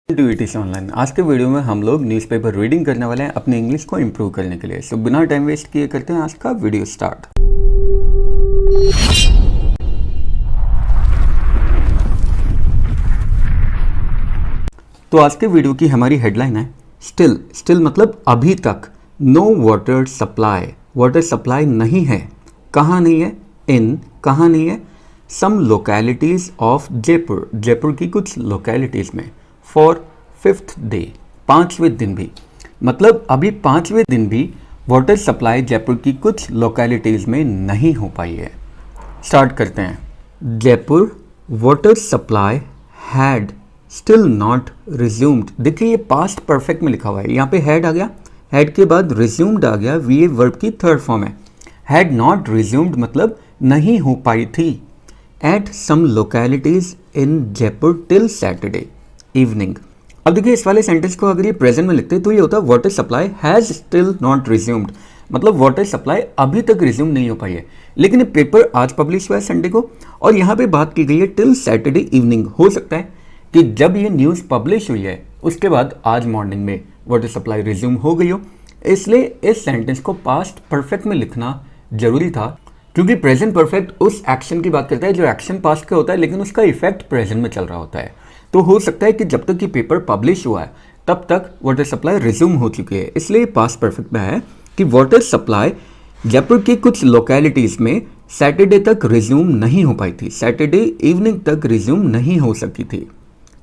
TC online. आज के video में हम लोग न्यूज़पेपर रीडिंग करने वाले हैं अपने इंग्लिश को इम्प्रूव करने के लिए। सो बिना टाइम वेस्ट किए करते हैं आज का वीडियो स्टार्ट। तो आज के वीडियो की हमारी हेडलाइन है स्टिल मतलब अभी तक no water supply. Water supply नहीं है। कहाँ नहीं है? कहाँ नहीं है? Some localities of Jaipur. Jaipur की कुछ लोकेलिटीज़ में फॉर 5th डे, 5वें दिन भी, मतलब अभी 5वें दिन भी वाटर सप्लाई जयपुर की कुछ लोकेलिटीज़ में नहीं हो पाई है। स्टार्ट करते हैं। Jaipur water supply had still not resumed. देखिए ये पास्ट परफेक्ट में लिखा हुआ है, यहाँ पे हैड आ गया, हैड के बाद रिज्यूम्ड आ गया, वी वर्ब की थर्ड फॉर्म है। हैड नॉट रिज्यूम्ड मतलब नहीं हो पाई थी। At some localities in Jaipur till Saturday evening. अब देखिए इस वाले सेंटेंस को अगर ये प्रेजेंट में लिखते तो ये होता water supply has still not resumed, मतलब वाटर सप्लाई अभी तक रिज्यूम नहीं हो पाई है। लेकिन ये पेपर आज पब्लिश हुआ है संडे को और यहाँ पे बात की गई है टिल सैटरडे इवनिंग। हो सकता है कि जब ये न्यूज़ पब्लिश हुई है उसके बाद आज मॉर्निंग में वाटर सप्लाई रिज्यूम हो गई हो, इसलिए इस सेंटेंस को पास्ट परफेक्ट में लिखना जरूरी था, क्योंकि प्रेजेंट परफेक्ट उस एक्शन की बात करता है जो एक्शन पास्ट का होता है लेकिन उसका इफेक्ट प्रेजेंट में चल रहा होता है। तो हो सकता है कि जब तक ये पेपर पब्लिश हुआ है तब तक वाटर सप्लाई रिज्यूम हो चुकी है, इसलिए पास्ट परफेक्ट में है कि वाटर सप्लाई जयपुर की कुछ लोकेलिटीज़ में सैटरडे तक रिज्यूम नहीं हो पाई थी, सैटरडे इवनिंग तक रिज्यूम नहीं हो सकी थी।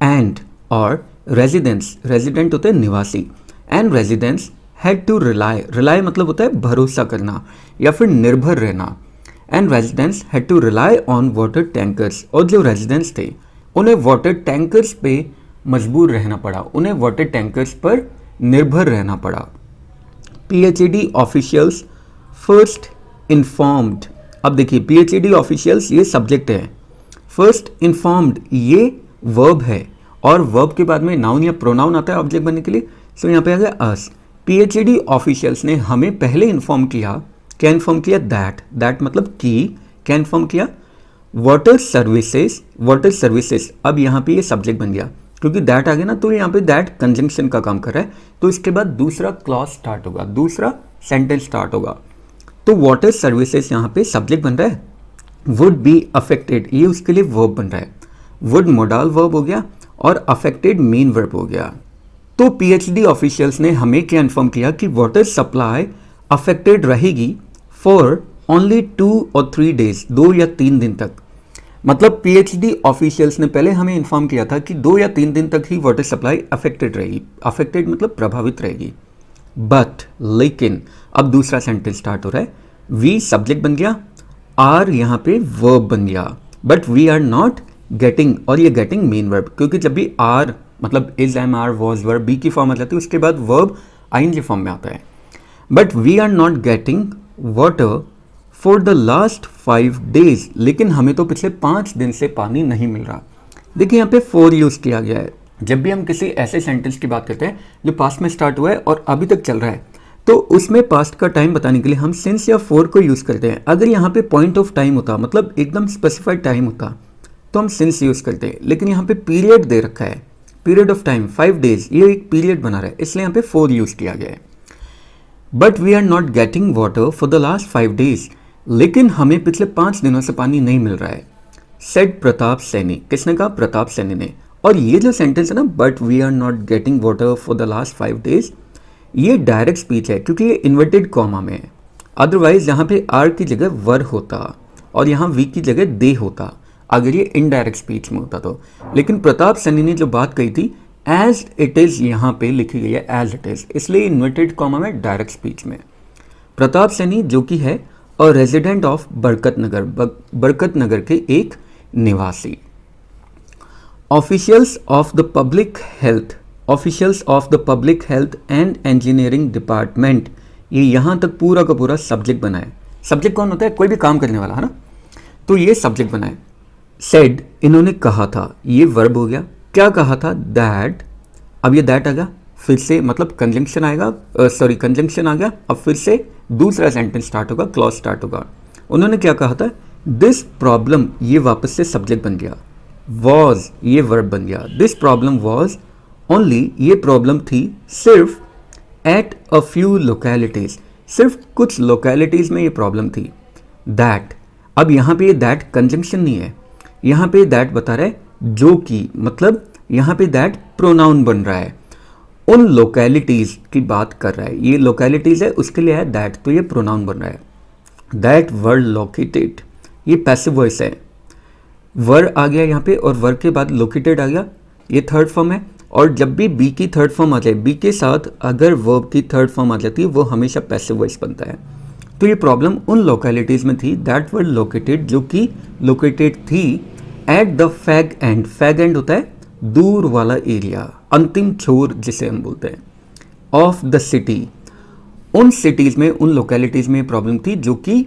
एंड और रेजिडेंट होते हैं निवासी, and residents had to rely मतलब होता है भरोसा करना या फिर निर्भर रहना। And residents had to rely on water tankers, और जो रेजिडेंट्स थे उन्हें वाटर टैंकर्स पे मजबूर रहना पड़ा, उन्हें वाटर टैंकर्स पर निर्भर रहना पड़ा। PHED officials first informed. अब देखिए PHED ऑफिशियल्स ये सब्जेक्ट है, फर्स्ट इन्फॉर्म्ड ये वर्ब है और वर्ब के बाद में नाउन या प्रोनाउन आता है ऑब्जेक्ट बनने के लिए। सो यहाँ पे आ गया अस। PHED ऑफिशियल्स ने हमें पहले इन्फॉर्म किया, क्या इन्फॉर्म किया? दैट मतलब कि, क्या इन्फॉर्म किया? Water services. अब यहाँ पे ये सब्जेक्ट बन गया, क्योंकि दैट आ गया ना तो यहाँ पे दैट कंजंक्शन का काम कर रहा है, तो इसके बाद दूसरा क्लॉज स्टार्ट होगा, दूसरा सेंटेंस स्टार्ट होगा। तो वाटर सर्विसेज यहाँ पे सब्जेक्ट बन रहा है, वुड बी अफेक्टेड ये उसके लिए वर्ब बन रहा है, वुड मोडाल वर्ब हो गया और अफेक्टेड मेन वर्ब हो गया। तो PHED ऑफिशियल्स ने हमें क्या इन्फॉर्म किया कि वाटर सप्लाई अफेक्टेड रहेगी फॉर ओनली 2 और 3 डेज, 2 या 3 दिन तक। मतलब PHED ऑफिशियल्स ने पहले हमें इन्फॉर्म किया था कि 2 या 3 दिन तक ही वाटर सप्लाई अफेक्टेड रहेगी, अफेक्टेड मतलब प्रभावित रहेगी। बट लेकिन अब दूसरा सेंटेंस स्टार्ट हो रहा है, वी सब्जेक्ट बन गया, आर यहाँ पे वर्ब बन गया, but we are not getting, और ये गेटिंग मेन वर्ब, क्योंकि जब भी आर मतलब is, am, are, was, verb be की फॉर्म आ जाती है उसके बाद वर्ब ING फॉर्म में आता है। But we are not getting water for the last 5 days, लेकिन हमें तो पिछले 5 दिन से पानी नहीं मिल रहा। देखिए यहाँ पे फॉर यूज़ किया गया है। जब भी हम किसी ऐसे सेंटेंस की बात करते हैं जो पास्ट में स्टार्ट हुआ है और अभी तक चल रहा है, तो उसमें पास्ट का टाइम बताने के लिए हम सिंस या फॉर को यूज़ करते हैं। अगर यहाँ पे पॉइंट ऑफ टाइम होता, मतलब एकदम स्पेसिफाइड टाइम होता, तो हम सिंस यूज़ करते हैं, लेकिन यहाँ पे पीरियड दे रखा है, पीरियड ऑफ टाइम 5 डेज, ये एक पीरियड बना रहा है, इसलिए यहाँ पे फॉर यूज़ किया गया है। But we are not getting water for the last 5 days, लेकिन हमें पिछले 5 दिनों से पानी नहीं मिल रहा है। सेड प्रताप सैनी, किसने कहा? प्रताप सैनी ने। और ये जो सेंटेंस है ना, but we are not getting water for the last 5 days, ये डायरेक्ट स्पीच है क्योंकि ये इन्वर्टेड कॉमा में है। अदरवाइज यहाँ पे आर की जगह वर होता और यहाँ वी की जगह दे होता, अगर ये इनडायरेक्ट स्पीच में होता तो। लेकिन प्रताप सैनी ने जो बात कही थी एज इट इज़ यहाँ पे लिखी गई है एज इट इज़, इसलिए इन्वर्टेड कॉमा में डायरेक्ट स्पीच में। प्रताप सैनी जो कि है और रेजिडेंट ऑफ बरकत नगर के एक निवासी। Officials of the public health and engineering department, ये यहाँ तक पूरा का पूरा सब्जेक्ट बना है। सब्जेक्ट कौन होता है? कोई भी काम करने वाला, है ना, तो ये सब्जेक्ट बना है। सेड इन्होंने कहा था, ये वर्ब हो गया। क्या कहा था? दैट। अब ये दैट आ गया, फिर से मतलब कंजंक्शन आएगा, कंजंक्शन आ गया, अब फिर से दूसरा सेंटेंस स्टार्ट होगा, क्लॉज स्टार्ट होगा। उन्होंने क्या कहा था? दिस प्रॉब्लम, ये वापस से सब्जेक्ट बन गया। वॉज ये वर्ब बन गया। दिस प्रॉब्लम वॉज ओनली ये प्रॉब्लम थी सिर्फ एट अ फ्यू लोकेलिटीज, सिर्फ कुछ लोकेलिटीज में ये प्रॉब्लम थी। दैट, अब यहाँ पे दैट कंजंक्शन नहीं है, यहाँ पे दैट बता रहा है जो कि, मतलब यहाँ पे दैट प्रोनाउन बन रहा है, उन लोकेलिटीज की बात कर रहा है। ये लोकेलिटीज है उसके लिए है दैट, तो ये प्रोनाउन बन रहा है। दैट वर लोकेटेड, ये पैसिव वॉइस है, वर आ गया यहाँ पे और वर के बाद लोकेटेड आ गया, ये थर्ड फॉर्म है। और जब भी बी की थर्ड फॉर्म आ जाए, बी के साथ अगर वर्ब की थर्ड फॉर्म आ जाती है वो हमेशा पैसिव वॉइस बनता है। तो ये प्रॉब्लम उन लोकेलिटीज में थी दैट वर लोकेटेड, जो कि लोकेटेड थी at the fag and, fag and होता है दूर वाला एरिया, अंतिम छोर जिसे हम बोलते हैं, ऑफ द सिटी, उन सिटीज में, उन लोकेलिटीज में प्रॉब्लम थी जो कि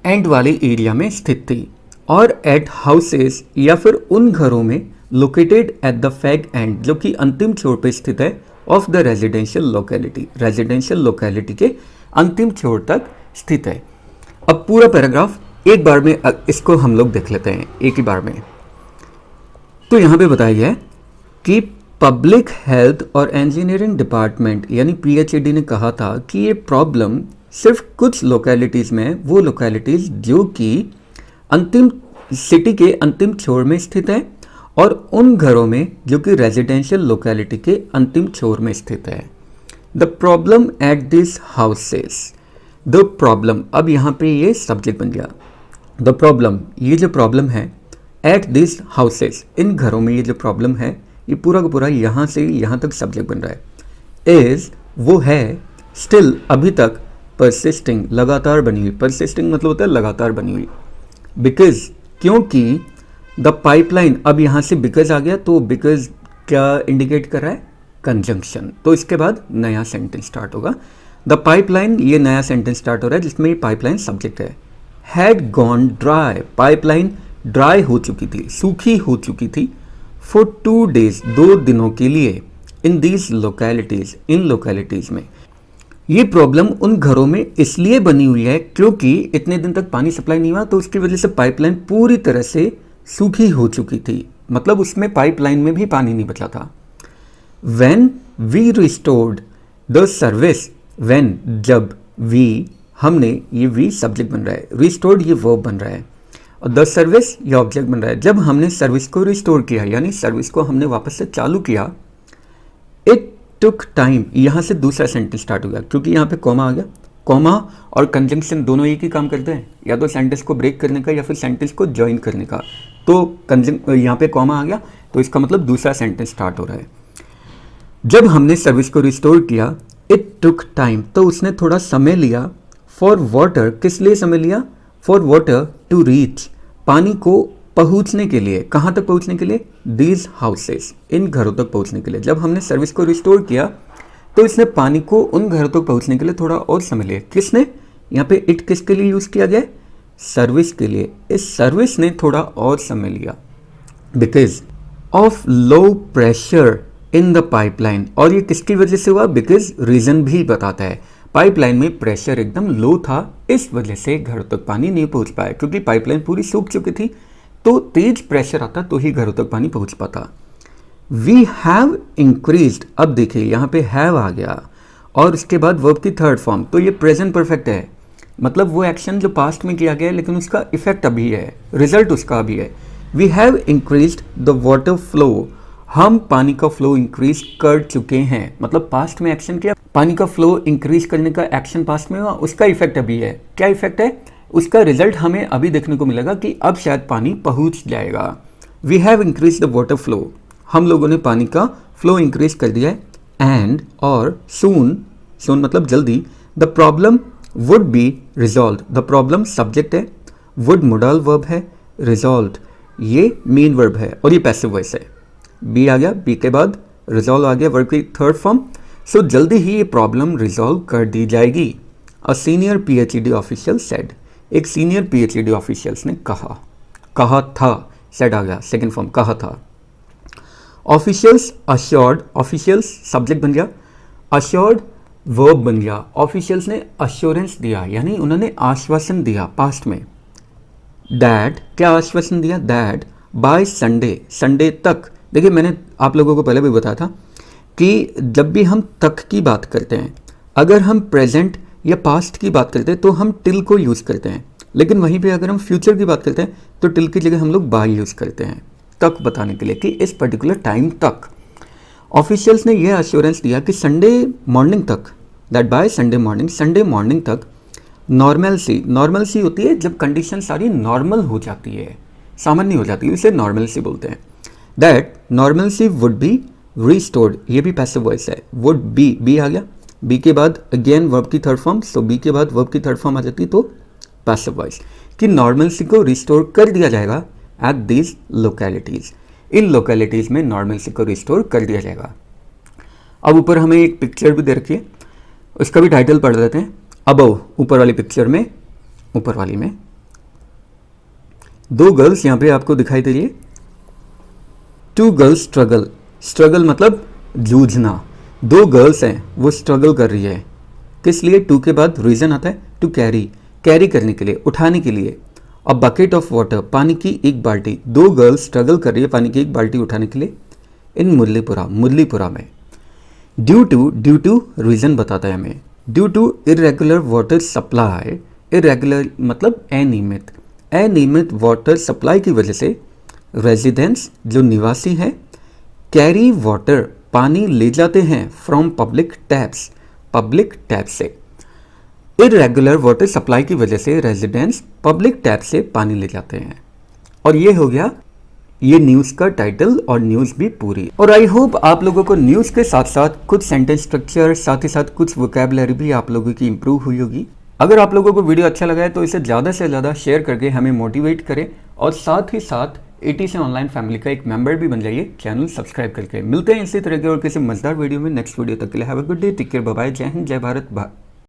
एंड वाले एरिया में स्थित थी। और एट हाउसेस, या फिर उन घरों में located at the fag and, जो कि अंतिम छोर पे स्थित है, of the residential locality, residential locality के अंतिम छोर तक स्थित है। अब पूरा पैराग्राफ एक बार में इसको हम लोग देख लेते हैं एक ही बार में। तो यहाँ पे बताया गया है कि पब्लिक हेल्थ और इंजीनियरिंग डिपार्टमेंट यानी पीएचईडी ने कहा था कि ये प्रॉब्लम सिर्फ कुछ लोकेलिटीज़ में है, वो लोकेलिटीज़ जो कि अंतिम सिटी के अंतिम छोर में स्थित है और उन घरों में जो कि रेजिडेंशियल लोकेलिटी के अंतिम छोर में स्थित है। The problem at this houses, the problem, अब यहाँ पे ये सब्जेक्ट बन गया। द प्रॉब्लम, ये जो प्रॉब्लम है, एट दिस हाउसेस, इन घरों में ये जो प्रॉब्लम है, ये पूरा का पूरा यहाँ से यहाँ तक सब्जेक्ट बन रहा है। इज, वो है, स्टिल, अभी तक, परसिस्टिंग, लगातार बनी हुई, परसिस्टिंग मतलब होता है लगातार बनी हुई। बिकॉज, क्योंकि द पाइपलाइन, अब यहाँ से बिकॉज आ गया, तो बिकॉज क्या इंडिकेट कर रहा है, कंजंक्शन। तो इसके बाद नया सेंटेंस स्टार्ट होगा। द पाइपलाइन, ये नया सेंटेंस स्टार्ट हो रहा है जिसमें ये पाइपलाइन सब्जेक्ट है। Had gone dry, pipeline dry हो चुकी थी, सूखी हो चुकी थी। फॉर 2 days, 2 दिनों के लिए। In these localities, in localities में। ये प्रॉब्लम उन घरों में इसलिए बनी हुई है क्योंकि इतने दिन तक पानी सप्लाई नहीं हुआ, तो उसकी वजह से पाइपलाइन पूरी तरह से सूखी हो चुकी थी, मतलब उसमें पाइपलाइन में भी पानी नहीं बचा था। When we restored the service, when, जब, वी, हमने, ये वी सब्जेक्ट बन रहा है, रिस्टोर्ड ये वर्ब बन रहा है और द सर्विस ये ऑब्जेक्ट बन रहा है। जब हमने सर्विस को रिस्टोर किया, यानी सर्विस को हमने वापस से चालू किया, इट टुक टाइम, यहाँ से दूसरा सेंटेंस स्टार्ट हो गया क्योंकि यहाँ पे कॉमा आ गया। कॉमा और कंजंक्शन दोनों एक ही काम करते हैं, या तो सेंटेंस को ब्रेक करने का या फिर सेंटेंस को ज्वाइन करने का। तो यहाँ पे कॉमा आ गया तो इसका मतलब दूसरा सेंटेंस स्टार्ट हो रहा है। जब हमने सर्विस को रिस्टोर किया, इट टुक टाइम, तो उसने थोड़ा समय लिया। फॉर वाटर, किस लिए समय लिया, फॉर वाटर टू रीच, पानी को पहुंचने के लिए, कहाँ तक पहुंचने के लिए, दीज हाउसेस, इन घरों तक पहुंचने के लिए। जब हमने सर्विस को रिस्टोर किया तो इसने पानी को उन घरों तक पहुंचने के लिए थोड़ा और समय लिया। किसने, यहाँ पे इट किसके लिए यूज किया गया, सर्विस के लिए। इस सर्विस ने थोड़ा और समय लिया because of low pressure in the pipeline, और ये किसकी वजह से हुआ, बिकॉज रीजन भी बताता है। पाइपलाइन में प्रेशर एकदम लो था, इस वजह से घरों तक पानी नहीं पहुंच पाया, क्योंकि पाइपलाइन पूरी सूख चुकी थी, तो तेज प्रेशर आता तो ही घरों तक पानी पहुंच पाता। वी हैव इंक्रीज्ड, अब देखिए यहाँ पे हैव आ गया और उसके बाद वर्ब की थर्ड फॉर्म, तो ये प्रेजेंट परफेक्ट है, मतलब वो एक्शन जो पास्ट में किया गया है लेकिन उसका इफेक्ट अभी है, रिजल्ट उसका अभी है। We have increased the water flow, हम पानी का फ्लो इंक्रीज कर चुके हैं, मतलब पास्ट में एक्शन किया, पानी का फ्लो इंक्रीज करने का एक्शन पास्ट में हुआ, उसका इफेक्ट अभी है। क्या इफेक्ट है, उसका रिजल्ट हमें अभी देखने को मिलेगा कि अब शायद पानी पहुंच जाएगा। We have increase the water flow, हम लोगों ने पानी का फ्लो इंक्रीज कर दिया है। एंड, और सून, सून मतलब जल्दी, the problem would be resolve, the problem subject है, वुड मोडल वर्ब है, रिजॉल्व ये मेन वर्ब है और ये पैसिव वॉइस है। बी आ गया, बी के बाद रिजॉल्व आ गया, वर्ब की थर्ड फॉर्म। सो जल्दी ही ये प्रॉब्लम रिजॉल्व कर दी जाएगी। A senior PHED official said, एक सीनियर पीएचईडी ऑफिशियल्स ने कहा था, सेड आ गया सेकंड फॉर्म, कहा था। ऑफिशियल्स अश्योर्ड, ऑफिशियल्स सब्जेक्ट बन गया, अश्योर्ड वर्ब बन गया। ऑफिशियल्स ने अश्योरेंस दिया, यानी उन्होंने आश्वासन दिया पास्ट में। दैट, क्या आश्वासन दिया, दैट बाय संडे, संडे तक। देखिए मैंने आप लोगों को पहले भी बताया था कि जब भी हम तक की बात करते हैं, अगर हम प्रेजेंट या पास्ट की बात करते हैं तो हम टिल को यूज़ करते हैं, लेकिन वहीं पे अगर हम फ्यूचर की बात करते हैं तो टिल की जगह हम लोग बाय यूज़ करते हैं तक बताने के लिए कि इस पर्टिकुलर टाइम तक। ऑफिशियल्स ने यह अश्योरेंस दिया कि संडे मॉर्निंग तक, दैट बाय संडे मॉर्निंग तक नॉर्मलसी होती है जब कंडीशन सारी नॉर्मल हो जाती है, सामान्य हो जाती है, इसे नॉर्मलसी बोलते हैं। That normalcy would be restored, ये भी पैसिव वॉइस है, वुड बी आ गया, बी के बाद अगेन वर्ब की थर्ड फॉर्म, सो बी के बाद वर्ब की थर्ड फॉर्म आ जाती है तो पैसिव वॉइस, कि नॉर्मलसी को रिस्टोर कर दिया जाएगा at these localities, in localities में नॉर्मलसी को रिस्टोर कर दिया जाएगा। अब ऊपर हमें एक पिक्चर भी दे रखी है, उसका भी टाइटल पढ़ लेते हैं। अबव, ऊपर वाली पिक्चर में, ऊपर वाली में दो गर्ल्स यहाँ पे आपको दिखाई दे रही है। टू गर्ल्स स्ट्रगल मतलब जूझना, दो गर्ल्स हैं वो स्ट्रगल कर रही है, किस लिए? टू के बाद रीजन आता है टू कैरी करने के लिए, उठाने के लिए। अ बकेट ऑफ वाटर, पानी की एक बाल्टी, दो गर्ल्स स्ट्रगल कर रही है पानी की एक बाल्टी उठाने के लिए इन मुरलीपुरा में। ड्यू टू रीजन बताता है हमें, due to irregular water supply, irregular मतलब अनियमित वाटर सप्लाई की वजह से रेजिडेंट्स जो निवासी हैं कैरी वाटर पानी ले जाते हैं फ्रॉम पब्लिक टैप्स से। इरेगुलर वाटर सप्लाई की वजह से रेजिडेंट्स पब्लिक टैप से पानी ले जाते हैं। और ये हो गया ये न्यूज़ का टाइटल और न्यूज़ भी पूरी। और आई होप आप लोगों को न्यूज़ के साथ साथ कुछ सेंटेंस स्ट्रक्चर, साथ ही साथ कुछ वोकैबुलरी भी आप लोगों की इंप्रूव हुई होगी। अगर आप लोगों को वीडियो अच्छा लगा है तो इसे ज़्यादा से ज़्यादा शेयर करके हमें मोटिवेट करें, और साथ ही साथ AT से ऑनलाइन फैमिली का एक मेंबर भी बन जाइए चैनल सब्सक्राइब करके। मिलते हैं इसी तरह के और किसी मजेदार वीडियो में नेक्स्ट वीडियो तक के लिए have a good day, take care, bye bye, जय हिंद, जय भारत।